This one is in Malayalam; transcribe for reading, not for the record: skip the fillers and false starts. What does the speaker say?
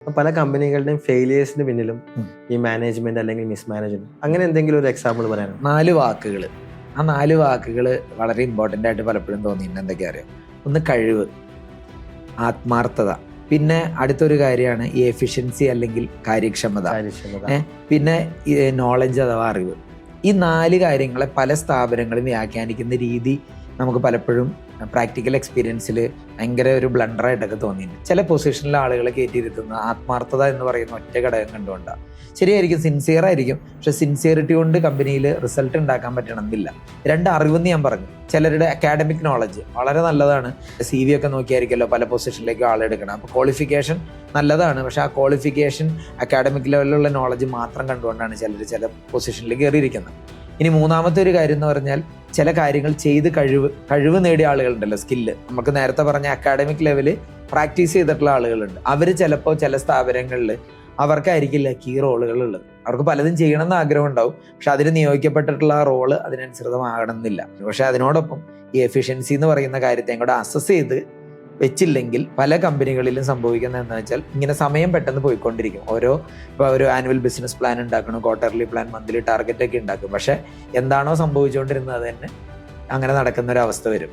പല കമ്പനികളുടെയും ഫെയിലിയേഴ്സിന് പിന്നിലും ഉം. ഈ മാനേജ്മെന്റ് അല്ലെങ്കിൽ മിസ്മാനേജ്മെന്റ് അങ്ങനെ എന്തെങ്കിലും ഒരു എക്സാമ്പിൾ പറയാനോ? 4 വാക്കുകൾ. ആ 4 വാക്കുകൾ വളരെ ഇമ്പോർട്ടൻ്റ് ആയിട്ട് പലപ്പോഴും തോന്നിയിട്ടുണ്ട്. എന്തൊക്കെയാ അറിയാം? ഒന്ന് കഴിവ്, ആത്മാർത്ഥത, പിന്നെ അടുത്തൊരു കാര്യമാണ് ഈ എഫിഷ്യൻസി അല്ലെങ്കിൽ കാര്യക്ഷമത, പിന്നെ നോളജ് അഥവാ അറിവ്. ഈ 4 കാര്യങ്ങളെ പല സ്ഥാപനങ്ങളും വ്യാഖ്യാനിക്കുന്ന രീതി നമുക്ക് പലപ്പോഴും പ്രാക്ടിക്കൽ എക്സ്പീരിയൻസിൽ ഭയങ്കര ഒരു ബ്ലണ്ടറായിട്ടൊക്കെ തോന്നിയിട്ടുണ്ട്. ചില പൊസിഷനിലെ ആളുകളെ കയറ്റിയിരുത്തുന്ന ആത്മാർത്ഥത എന്ന് പറയുന്ന ഒറ്റ ഘടകം കണ്ടുകൊണ്ടാണ്. ശരിയായിരിക്കും, സിൻസിയർ ആയിരിക്കും, പക്ഷെ സിൻസിയറിറ്റി കൊണ്ട് കമ്പനിയിൽ റിസൾട്ട് ഉണ്ടാക്കാൻ പറ്റണമെന്നില്ല. 2 അറിവെന്ന് ഞാൻ പറഞ്ഞു. ചിലരുടെ അക്കാഡമിക് നോളജ് വളരെ നല്ലതാണ്. CV ഒക്കെ നോക്കിയായിരിക്കുമല്ലോ പല പൊസിഷനിലേക്ക് ആളെടുക്കണം. അപ്പോൾ ക്വാളിഫിക്കേഷൻ നല്ലതാണ്, പക്ഷെ ആ ക്വാളിഫിക്കേഷൻ അക്കാഡമിക് ലെവലിലുള്ള നോളജ് മാത്രം കണ്ടുകൊണ്ടാണ് ചില പൊസിഷനിൽ കയറിയിരിക്കുന്നത്. ഇനി മൂന്നാമത്തെ ഒരു കാര്യം എന്ന് പറഞ്ഞാൽ ചില കാര്യങ്ങൾ ചെയ്ത് കഴിവ് നേടിയ ആളുകളുണ്ടല്ലോ, സ്കില്ല്. നമുക്ക് നേരത്തെ പറഞ്ഞ അക്കാഡമിക് ലെവല് പ്രാക്ടീസ് ചെയ്തിട്ടുള്ള ആളുകളുണ്ട്. അവർ ചിലപ്പോൾ ചില സ്ഥാപനങ്ങളിൽ അവർക്കായിരിക്കില്ല കീ റോളുകൾ ഉള്ളത്. അവർക്ക് പലതും ചെയ്യണമെന്ന് ആഗ്രഹം ഉണ്ടാവും, പക്ഷെ അതിന് നിയോഗിക്കപ്പെട്ടിട്ടുള്ള ആ റോള് അതിനനുസൃതമാകണമെന്നില്ല. പക്ഷെ അതിനോടൊപ്പം ഈ എഫിഷ്യൻസി എന്ന് പറയുന്ന കാര്യത്തെ കൂടെ അസസ് ചെയ്ത് വെച്ചില്ലെങ്കിൽ പല കമ്പനികളിലും സംഭവിക്കുന്നത് എന്താ വെച്ചാൽ ഇങ്ങനെ സമയം പെട്ടെന്ന് പോയിക്കൊണ്ടിരിക്കും. ഇപ്പോൾ ഒരു ആനുവൽ ബിസിനസ് പ്ലാൻ ഉണ്ടാക്കണം, ക്വാർട്ടർലി പ്ലാൻ, മന്ത്ലി ടാർഗറ്റ് ഒക്കെ ഉണ്ടാക്കും. പക്ഷെ എന്താണോ സംഭവിച്ചുകൊണ്ടിരുന്നത് അത് തന്നെ അങ്ങനെ നടക്കുന്ന ഒരു അവസ്ഥ വരും.